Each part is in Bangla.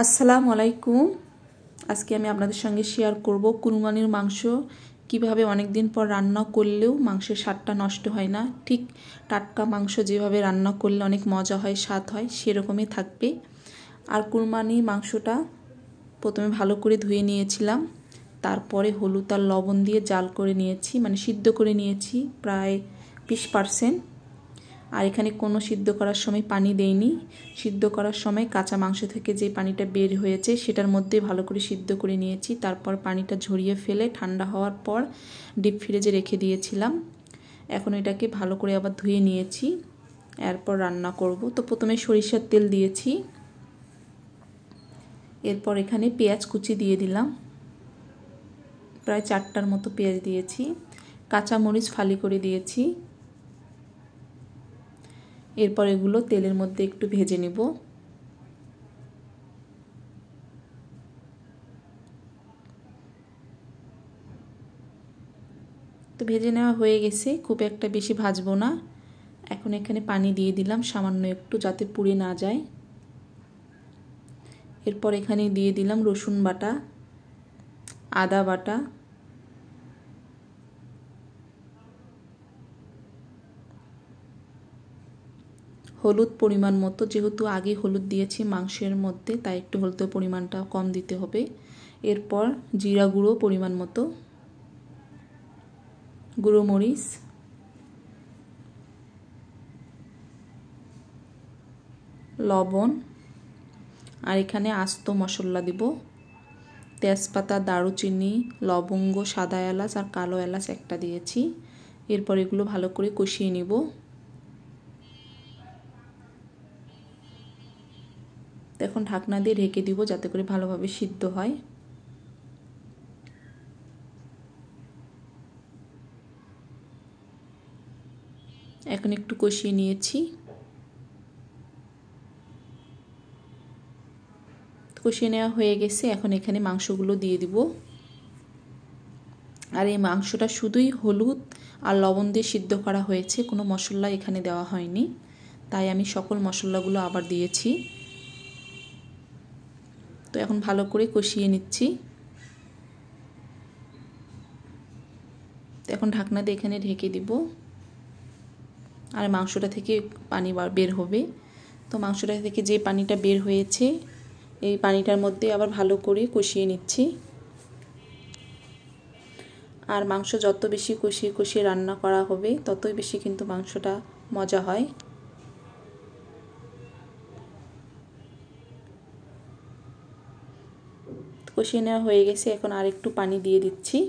আসসালামু আলাইকুম। আজকে আমি আপনাদের সঙ্গে শেয়ার করব কুরবানির মাংস কিভাবে অনেক দিন পর রান্না করলেও মাংসের স্বাদটা নষ্ট হয় না। ঠিক টাটকা মাংস যেভাবে রান্না করলে অনেক মজা হয়, স্বাদ হয়, সেরকমই থাকবে। আর কুরবানির মাংসটা প্রথমে ভালো করে ধুয়ে নিয়েছিলাম, তারপরে হলুদ আর লবণ দিয়ে জাল করে নিয়েছি, মানে সিদ্ধ করে নিয়েছি প্রায় 20%। আর এখানে কোনো সিদ্ধ করার সময় পানি দেইনি। সিদ্ধ করার সময় কাঁচা মাংস থেকে যে পানিটা বের হয়েছে সেটার মধ্যে ভালো করে সিদ্ধ করে নিয়েছি। তারপর পানিটা ঝরিয়ে ফেলে ঠান্ডা হওয়ার পর ডিপ ফ্রিজে রেখে দিয়েছিলাম। এখন এটাকে ভালো করে আবার ধুয়ে নিয়েছি, এরপর রান্না করব। তো প্রথমে সরিষার তেল দিয়েছি, এরপর এখানে পেঁয়াজ কুচি দিয়ে দিলাম, প্রায় 4টার মতো পেঁয়াজ দিয়েছি। কাঁচা মরিচ ফালি করে দিয়েছি। এরপর এগুলো তেলের মধ্যে একটু ভেজে নেব। তো ভেজে নেওয়া হয়ে গেছে, খুব একটা বেশি ভাজবো না। এখন এখানে পানি দিয়ে দিলাম সামান্য একটু, যাতে পুড়ে না যায়। এরপর এখানে দিয়ে দিলাম রসুন বাটা, আদা বাটা, হলুদ পরিমাণ মতো, যেহেতু আগে হলুদ দিয়েছি মাংসের মধ্যে, তাই একটু হলুদের পরিমাণটা কম দিতে হবে। এরপর জিরা গুঁড়ো পরিমাণ মতো, গুঁড়ো মরিচ, লবণ, আর এখানে আস্ত মশলা দিব। তেজপাতা, দারুচিনি, লবঙ্গ, সাদা এলাচ আর কালো এলাচ একটা দিয়েছি। এরপর এগুলো ভালো করে কষিয়ে নিব। এখন ঢাকনা দিয়ে ঢেকে দিব যাতে করে ভালোভাবে সিদ্ধ হয়। এখন একটু কষিয়ে নিয়েছি। কষিয়ে নেওয়া হয়ে গেছে, এখন এখানে মাংসগুলো দিয়ে দিব। আর এই মাংসটা শুধুই হলুদ আর লবণ দিয়ে সিদ্ধ করা হয়েছে, কোনো মশলা এখানে দেওয়া হয়নি, তাই আমি সকল মশলাগুলো আবার দিয়েছি। তো এখন ভালো করে কষিয়ে নিচ্ছি। এখন ঢাকনা দিয়ে এখানে ঢেকে দিব। আর মাংসটা থেকে পানি বের হবে। তো মাংসটা থেকে যে পানিটা বের হয়েছে, এই পানিটার মধ্যে আবার ভালো করে কষিয়ে নিচ্ছি। আর মাংস যত বেশি কষিয়ে কষিয়ে রান্না করা হবে, ততই বেশি কিন্তু মাংসটা মজা হয়। কষিয়ে নেওয়া হয়ে গেছে, এখন আর একটু পানি দিয়ে দিচ্ছি।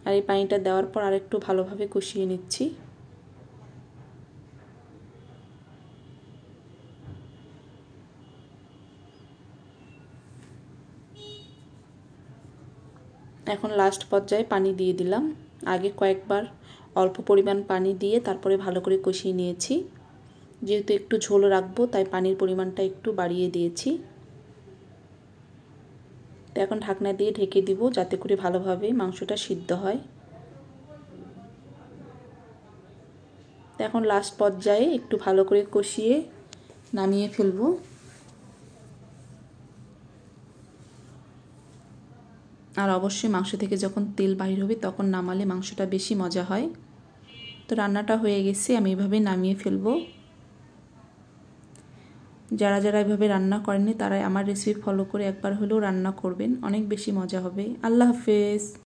আর এই পানিটা দেওয়ার পর আর একটু ভালোভাবে কষিয়ে নিচ্ছি। এখন লাস্ট পর্যায়ে পানি দিয়ে দিলাম। আগে কয়েকবার অল্প পরিমাণ পানি দিয়ে তারপরে ভালো করে কষিয়ে নিয়েছি। যেহেতু একটু ঝোল রাখবো, তাই পানির পরিমাণটা একটু বাড়িয়ে দিয়েছি। তো এখন ঢাকনা দিয়ে ঢেকে দিব যাতে করে ভালোভাবে মাংসটা সিদ্ধ হয়। তো এখন লাস্ট পর্যায়ে একটু ভালো করে কষিয়ে নামিয়ে ফেলবো। আর অবশ্যই মাংস থেকে যখন তেল বাহির হবে তখন নামালে মাংসটা বেশি মজা হয়। তো রান্নাটা হয়ে গেছে, আমি এভাবে নামিয়ে ফেলবো। যারা যারা এভাবে রান্না করেননি তারা আমার রেসিপি ফলো করে একবার হলেও রান্না করবেন, অনেক বেশি মজা হবে। আল্লাহ হাফেজ।